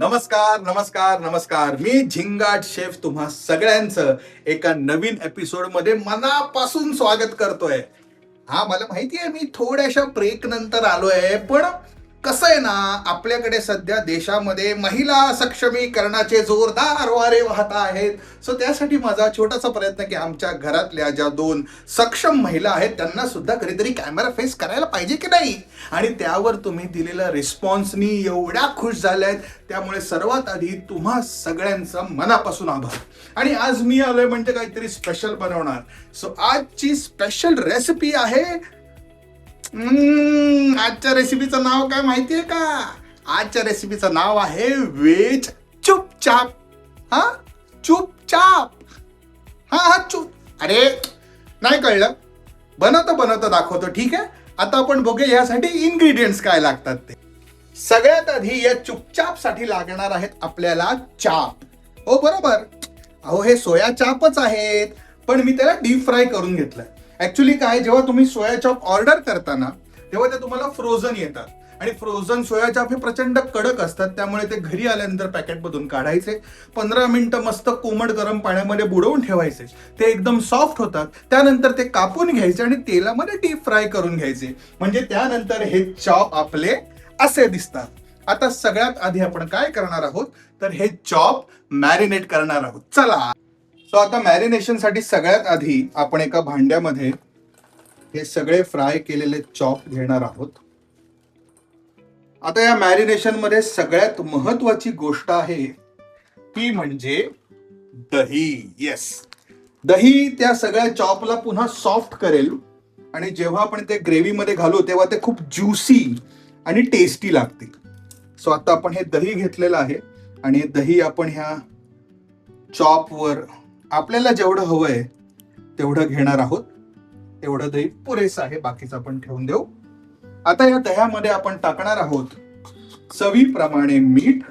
नमस्कार नमस्कार नमस्कार. मी झिंगाट शेफ तुम्हा सगळ्यांचं एका नवीन एपिसोड मध्ये मनापासून स्वागत करतोय. हा, मला माहिती आहे मी थोड्याशा ब्रेक नंतर आलोय, पण कसं आहे ना, आपल्याकडे सध्या देशामध्ये महिला सक्षमीकरणाचे जोरदार वारे वाहत आहेत. सो त्यासाठी माझा छोटासा प्रयत्न की आमच्या घरातल्या ज्या 2 सक्षम महिला आहेत त्यांना सुद्धा कधीतरी कॅमेरा फेस करायला पाहिजे की नाही. आणि त्यावर तुम्ही दिलेल्या रिस्पॉन्सनी एवढ्या खुश झाल्यात, त्यामुळे सर्वात आधी तुम्हा सगळ्यांचा मनापासून आभार. आणि आज मी आलोय म्हणजे काहीतरी स्पेशल बनवणार. सो आजची स्पेशल रेसिपी आहे, आजच्या रेसिपीचं नाव काय माहितीये का? आजच्या रेसिपीचं नाव आहे व्हेज चुपचाप. हा, चुपचाप. हा चुप. अरे नाही कळलं, बनवतो दाखवतो. ठीक आहे, आता आपण बघूया यासाठी इन्ग्रेडियंट्स काय लागतात ते. सगळ्यात आधी या चुपचाप साठी लागणार आहेत आपल्याला चाप. हो बरोबर, अहो हे सोया चापच आहेत, पण मी त्याला डीप फ्राय करून घेतलंय. ऍक्च्युली काय, जेव्हा तुम्ही सोया चाप ऑर्डर करताना तेव्हा ते तुम्हाला फ्रोझन येतात, आणि फ्रोझन सोया चाप हे प्रचंड कडक असतात. त्यामुळे ते घरी आल्यानंतर पॅकेटमधून काढायचे, 15 मिनिटं मस्त कोमट गरम पाण्यामध्ये बुडवून ठेवायचे. ते एकदम सॉफ्ट होतात. त्यानंतर ते कापून घ्यायचे आणि तेलामध्ये डीप फ्राय करून घ्यायचे. म्हणजे त्यानंतर हे चॉप आपले असे दिसतात. आता सगळ्यात आधी आपण काय करणार आहोत, तर हे चॉप मॅरिनेट करणार आहोत. चला. सो आता मॅरिनेशन साठी सगळ्यात आधी आपण एका भांड्यामध्ये हे सगळे फ्राय केलेले चॉप घेणार आहोत. आता या मॅरिनेशन मध्ये सगळ्यात महत्वाची गोष्ट आहे ती म्हणजे दही. येस, दही त्या सगळ्या चॉपला पुन्हा सॉफ्ट करेल, आणि जेव्हा आपण ते ग्रेव्ही मध्ये घालू तेव्हा ते खूप ज्युसी आणि टेस्टी लागतील. सो आता आपण हे दही घेतलेलं आहे, आणि हे दही आपण ह्या चॉपवर आपल्याला जेवढं हवंय तेवढं घेणार आहोत. एवढं दही पुरेसं आहे, बाकीचं आपण ठेवून देऊ. आता या दह्यामध्ये आपण टाकणार आहोत चवीप्रमाणे मीठ.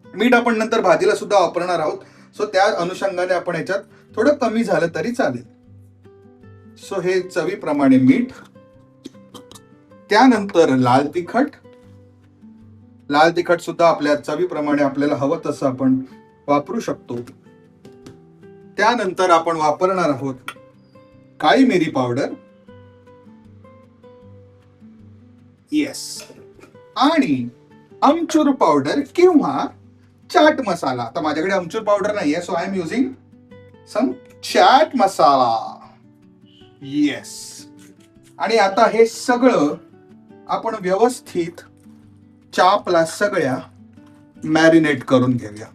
मीठ आपण नंतर भाजीला सुद्धा वापरणार आहोत, सो त्या अनुषंगाने आपण याच्यात थोडं कमी झालं तरी चालेल. सो हे चवीप्रमाणे मीठ. त्यानंतर लाल तिखट. लाल तिखट सुद्धा आपल्या चवीप्रमाणे आपल्याला हवं तसं आपण वापरू शकतो. त्यानंतर आपण वापरणार आहोत काळी मिरी पावडर. येस, आणि आमचूर पावडर किंवा चाट मसाला. आता माझ्याकडे आमचूर पावडर नाहीये, so I am using some chaat masala. Yes, आणि आता हे सगळं आपण व्यवस्थित चापला सगळ्या मॅरिनेट करून घेऊया.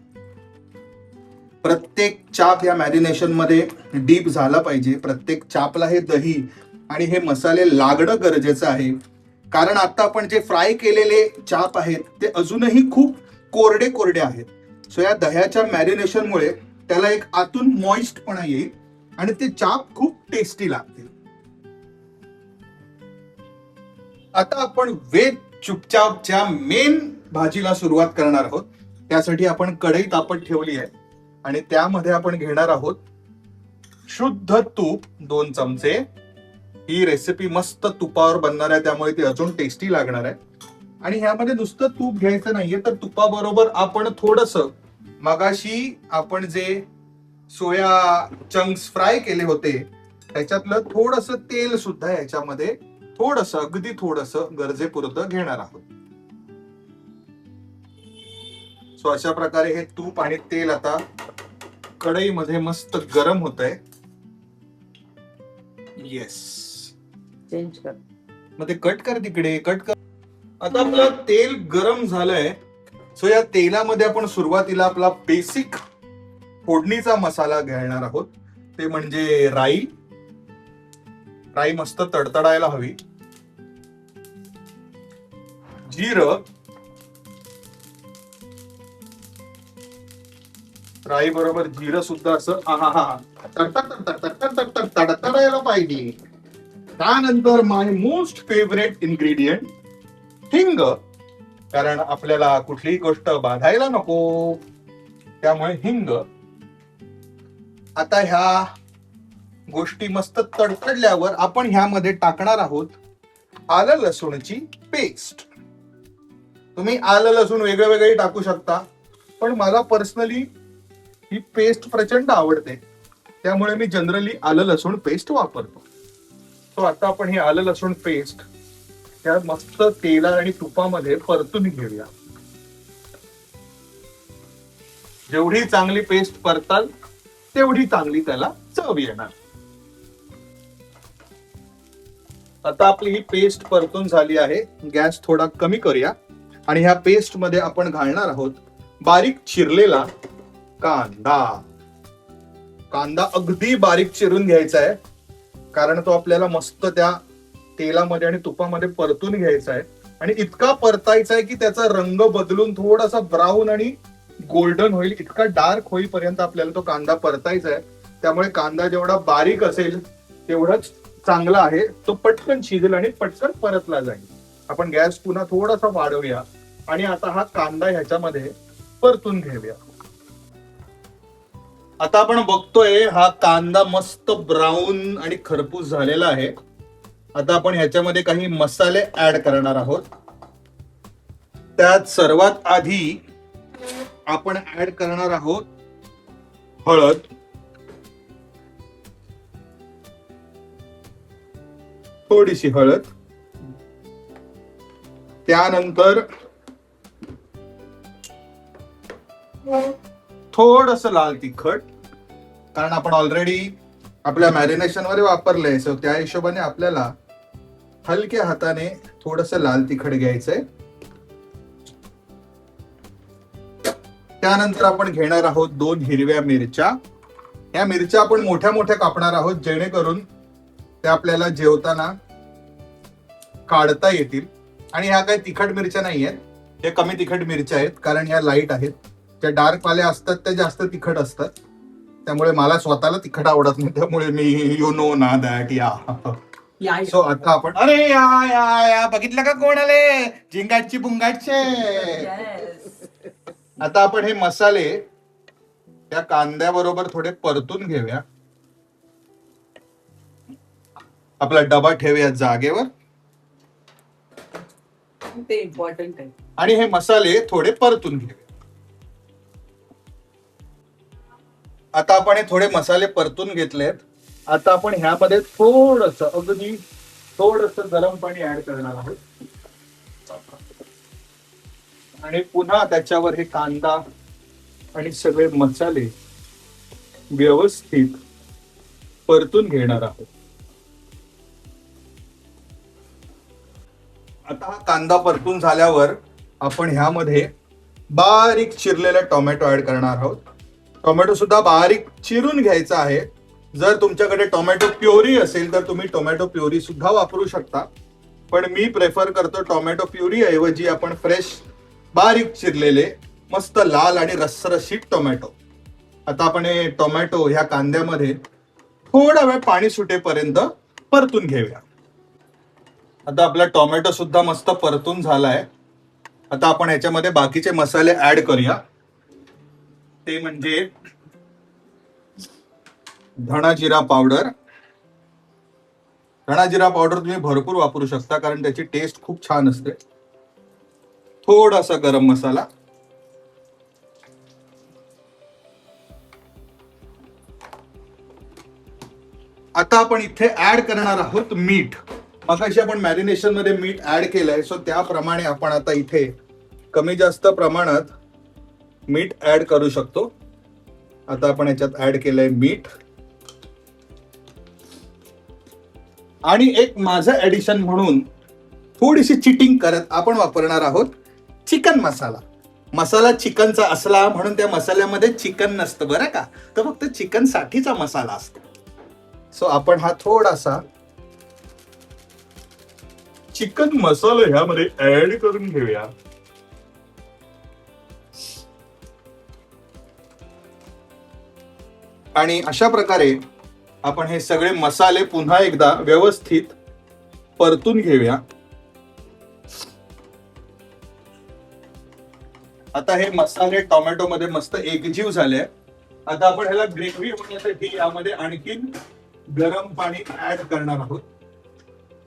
प्रत्येक चाप या मॅरिनेशन मध्ये डीप झाला पाहिजे. प्रत्येक चापला हे दही आणि हे मसाले लागणं गरजेचं आहे, कारण आता आपण जे फ्राय केलेले चाप आहेत ते अजूनही खूप कोरडे कोरडे आहेत. सो या दह्याच्या मॅरिनेशनमुळे त्याला एक आतून मॉइस्टपणा येईल आणि ते चाप खूप टेस्टी लागतील. आता आपण व्हेज चुपचापच्या मेन भाजीला सुरुवात करणार आहोत. त्यासाठी आपण कढई तापत ठेवली आहे, आणि त्यामध्ये आपण घेणार आहोत शुद्ध तूप 2 चमचे. ही रेसिपी मस्त तुपावर बनणार आहे, त्यामुळे ती अजून टेस्टी लागणार आहे. आणि ह्यामध्ये नुसतं तूप घ्यायचं नाहीये, तर तुपाबरोबर आपण थोडंसं मगाशी आपण जे सोया चंक्स फ्राय केले होते त्याच्यातलं थोडंसं तेल सुद्धा याच्यामध्ये थोडंसं, अगदी थोडंसं गरजेपुरतं घेणार आहोत. सो अशा प्रकारे हे तूप आणि तेल आता कढईमध्ये मस्त गरम होत आहे. येस, चेंज कर. मग ते कट कर, तिकडे कट कर. आता आपलं तेल गरम झालंय. सो या तेलामध्ये आपण सुरुवातीला आपला बेसिक फोडणीचा मसाला घेणार आहोत, ते म्हणजे राई. राई मस्त तडतडायला हवी. जिरं. राई बरोबर जिरं सुद्धा असं तडतडायला पाहिजे. त्यानंतर माय मोस्ट फेवरेट इन्ग्रेडियंट हिंग, कारण आपल्याला कुठलीही गोष्ट बाधायला नको, त्यामुळे हिंग. आता ह्या गोष्टी मस्त तडतडल्यावर आपण ह्यामध्ये टाकणार आहोत आलं लसूणची पेस्ट. तुम्ही आलं लसूण वेगळे वेगळे टाकू शकता, पण मला पर्सनली ही पेस्ट प्रचंड आवडते, त्यामुळे मी जनरली आलं लसूण पेस्ट वापरतो. सो आता आपण ही आलं लसूण पेस्ट त्या मस्त तेला आणि तुपामध्ये परतून घेऊया. जेवढी चांगली पेस्ट परताल तेवढी चांगली त्याला चव येणार. आता आपली ही पेस्ट परतून झाली आहे. गॅस थोडा कमी करूया आणि ह्या पेस्ट मध्ये आपण घालणार आहोत बारीक चिरलेला कांदा. कांदा अगदी बारीक चिरून घ्यायचा आहे, कारण तो आपल्याला मस्त त्या तेलामध्ये आणि तुपामध्ये परतून घ्यायचा आहे. आणि इतका परतायचा आहे की त्याचा रंग बदलून थोडासा ब्राऊन आणि गोल्डन होईल, इतका डार्क होईपर्यंत आपल्याला तो कांदा परतायचा आहे. त्यामुळे कांदा जेवढा बारीक असेल तेवढाच चांगला आहे, तो पटकन शिजेल आणि पटकन परतला जाईल. आपण गॅस पुन्हा थोडासा वाढवूया आणि आता हा कांदा ह्याच्यामध्ये परतून घेऊया. आता आपण बघतोय हा कांदा मस्त ब्राऊन आणि खरपूस झालेला आहे. आता आपण ह्याच्यामध्ये काही मसाले ऍड करणार आहोत. त्यात सर्वात आधी आपण ऍड करणार आहोत हळद, थोडीशी हळद, त्यानंतर थोडस लाल तिखट, कारण आपण ऑलरेडी आपल्या मॅरिनेशन मध्ये वापरलंय, सो त्या हिशोबाने आपल्याला हलक्या हाताने थोडस लाल तिखट घ्यायचंय. त्यानंतर आपण घेणार आहोत 2 हिरव्या मिरच्या. या मिरच्या आपण मोठ्या मोठ्या कापणार आहोत, जेणेकरून त्या आपल्याला जेवताना काढता येतील. आणि ह्या काही तिखट मिरच्या नाही आहेत, हे कमी तिखट मिरच्या आहेत, कारण ह्या लाईट आहेत. ज्या डार्क वाल्या असतात त्या जास्त तिखट असतात, त्यामुळे मला स्वतःला तिखट आवडत नाही, त्यामुळे मी यू नो ना दॅट. या सो आता आपण अरे या या या बघितलं का कोण आले, झिंगाटची बुंगाटचे. आता आपण हे मसाले त्या कांद्याबरोबर थोडे परतून घेऊया. आपला डबा ठेवूया जागेवर ते इम्पॉर्टंट आहे. आणि हे मसाले थोडे परतून घेऊया. आता आपण हे थोडे मसाले परतून घेतलेत. आता आपण ह्यामध्ये थोडस अगदी थोडस गरम पाणी ऍड करणार आहोत आणि पुन्हा त्याच्यावर हे कांदा आणि सगळे मसाले व्यवस्थित परतून घेणार आहोत. आता हा कांदा परतून झाल्यावर आपण ह्यामध्ये बारीक चिरलेले टोमॅटो ऍड करणार आहोत. टोमॅटो सुद्धा बारीक चिरून घ्यायचा आहे. जर तुमच्याकडे टोमॅटो प्युरी असेल तर तुम्ही टोमॅटो प्युरी सुद्धा वापरू शकता, पण मी प्रेफर करतो टोमॅटो प्युरी ऐवजी आपण फ्रेश बारीक चिरलेले मस्त लाल आणि रसरशीत टोमॅटो. आता आपण हे टोमॅटो ह्या कांद्यामध्ये थोडा वेळ पाणी सुटेपर्यंत परतून घेऊया. आता आपला टोमॅटो सुद्धा मस्त परतून झालाय. आता आपण ह्याच्यामध्ये बाकीचे मसाले ऍड करूया. ते म्हणजे धणा जिरा पावडर. धणा जिरा पावडर तुम्ही भरपूर वापरू शकता, कारण त्याची टेस्ट खूप छान असते. थोडासा गरम मसाला, आता आपण इथे ऍड करणार आहोत मीठ. मगाशी आपण मॅरिनेशन मध्ये मीठ ऍड केलंय, सो त्याप्रमाणे आपण आता इथे कमी जास्त प्रमाणात मीठ ऍड करू शकतो. आता आपण याच्यात ऍड केलंय मीठ. आणि एक माझं ऍडिशन म्हणून थोडीशी चिटिंग करत आपण वापरणार आहोत चिकन मसाला. मसाला चिकनचा असला म्हणून त्या मसाल्यामध्ये चिकन नसतं बरं का, तर फक्त चिकन साठीचा मसाला असतो. सो आपण हा थोडासा चिकन मसाला ह्यामध्ये ऍड करून घेऊया. आणि अशा प्रकारे आपण हे सगळे मसाले पुन्हा एकदा व्यवस्थित परतून घेऊया. आता हे मसाले टोमॅटो मध्ये मस्त एकजीव झाले. आता आपण ह्याला ग्रेव्ही होण्यासाठी यामध्ये आणखीन गरम पाणी ऍड करणार आहोत.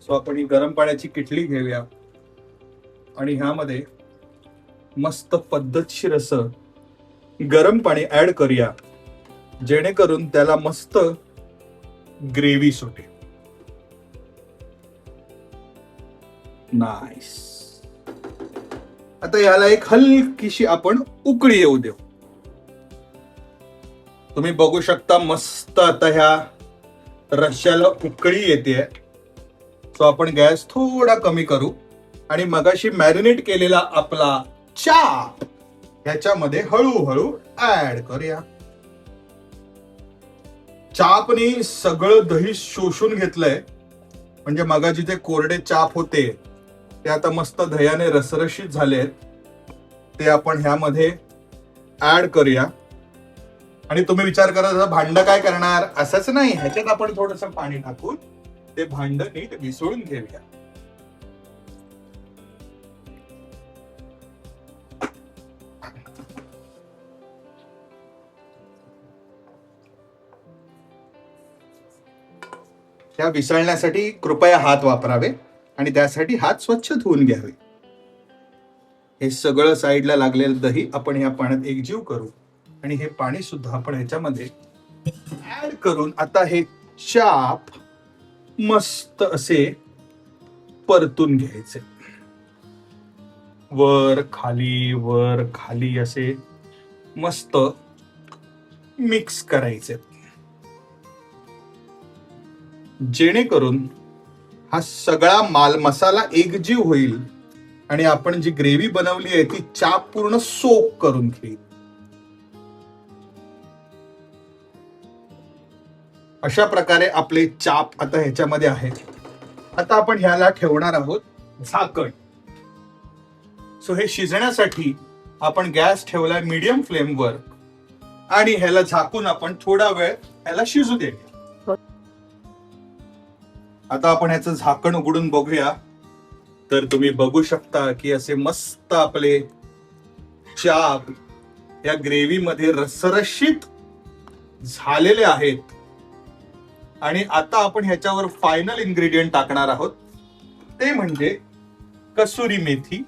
सो आपण ही गरम पाण्याची किटली घेऊया आणि ह्यामध्ये मस्त पद्धतशीर असं गरम पाणी ऍड करूया, जेणेकरून त्याला मस्त ग्रेव्ही सुटेल. नाईस. आता याला एक हलकीशी आपण उकळी येऊ देऊ. तुम्ही बघू शकता मस्त आता ह्या रश्श्याला उकळी येते. सो आपण गॅस थोडा कमी करू आणि मगाशी मॅरिनेट केलेला आपला चाप ह्याच्यामध्ये हळूहळू ऍड करूया. चापनी सगळं दही शोषून घेतलंय, म्हणजे मगाशी जे कोरडे चाप होते ते आता मस्त दह्याने रसरशीत झालेत. ते आपण ह्यामध्ये ऍड करूया. आणि तुम्ही विचार करा भांड काय करणार, असंच नाही, ह्याच्यात आपण थोडस पाणी टाकून ते भांड नीट मिसळून घेऊया. त्या विसळण्यासाठी कृपया हात वापरावे आणि त्यासाठी हात स्वच्छ धुवून घ्यावे. हे सगळं साईडला लागलेलं दही आपण ह्या पाण्यात एकजीव करू आणि हे पाणी सुद्धा आपण ह्याच्यामध्ये ऍड करून आता हे चाप मस्त असे परतून घ्यायचे. वर खाली असे मस्त मिक्स करायचे, जेणेकरून हा सगळा मसाला एकजीव होईल आणि आपण जी ग्रेव्ही बनवली आहे ती चाप पूर्ण सोक करून घेईल. अशा प्रकारे आपले चाप आता ह्याच्यामध्ये आहेत. आता आपण ह्याला ठेवणार आहोत झाकण. सो हे शिजण्यासाठी आपण गॅस ठेवलाय मीडियम फ्लेमवर आणि ह्याला झाकून आपण थोडा वेळ ह्याला शिजू देऊया. आता आपण ह्याचं झाकण उघडून बघूया, तर तुम्ही बघू शकता की असे मस्त आपले चाप या ग्रेव्ही मध्ये रसरशीत झालेले आहेत. आणि आता आपण ह्याच्यावर फायनल इन्ग्रेडियंट टाकणार आहोत, ते म्हणजे कसुरी मेथी.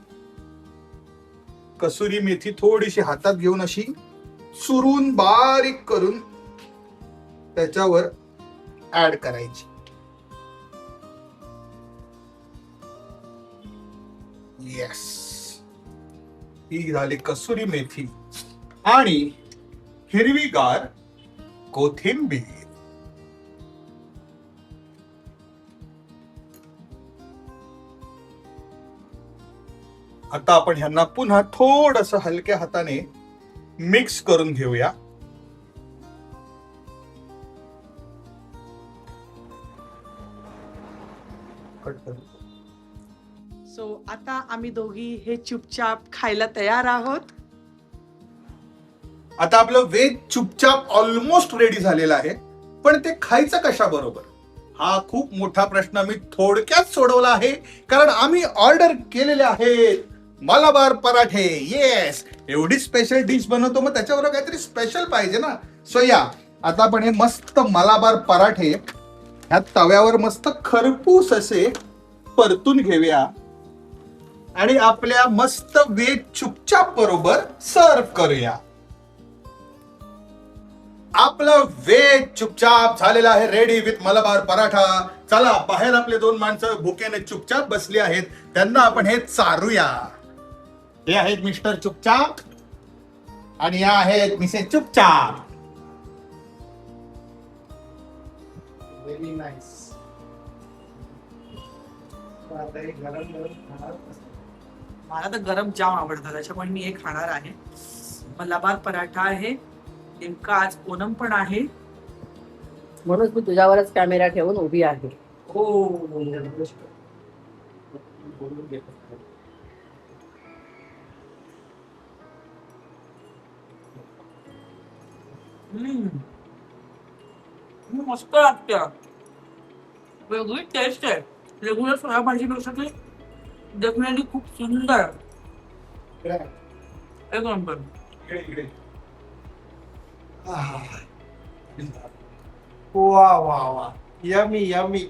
कसुरी मेथी थोडीशी हातात घेऊन अशी चुरून बारीक करून त्याच्यावर ऍड करायची. येस, ही झाली कसुरी मेथी आणि हिरवीगार कोथिंबीर. आता आपण ह्यांना पुन्हा थोडस हलक्या हाताने मिक्स करून घेऊया. सो आता आम्ही दोघी हे चुपचाप खायला तयार आहोत. आता आपलं वेज चुपचाप ऑलमोस्ट रेडी झालेलं आहे, पण ते खायचं कशा बरोबर हा खूप मोठा प्रश्न मी थोडक्यात सोडवला आहे. कारण आम्ही ऑर्डर केलेले आहेत मलाबार पराठे. येस, एवढी स्पेशल डिश बनवतो, मग त्याच्याबरोबर काहीतरी स्पेशल पाहिजे ना. सो या, आता आपण हे मस्त मलाबार पराठे ह्या तव्यावर मस्त खरपूस असे परतून घेऊया आणि आपल्या मस्त वेज चुपचाप बरोबर सर्व करूया. आपलं वेज चुपचाप झालेलं आहे रेडी विथ मलाबार पराठा. चला, बाहेर आपले दोन माणसं भुकेने चुपचाप बसली आहेत, त्यांना आपण हे चारूया. हे आहेत मिस्टर चुपचाप आणि या आहेत मिसेस चुपचाप. Very nice. मला तर गरम जाम आवडतं, त्याच्यामुळे मी हे खाणार आहे. मलाबार पराठा आहे. नेमका आज ओणम पण आहे, म्हणून मी तुझ्यावरच कॅमेरा ठेवून उभी आहे. हो. मस्त लागते, वेगळी टेस्ट आहे. रेग्युलर सोया भाजीपेक्षा ती डेफिनेटली खूप सुंदर. एक नंबर. वा वा वा, यमी यमी.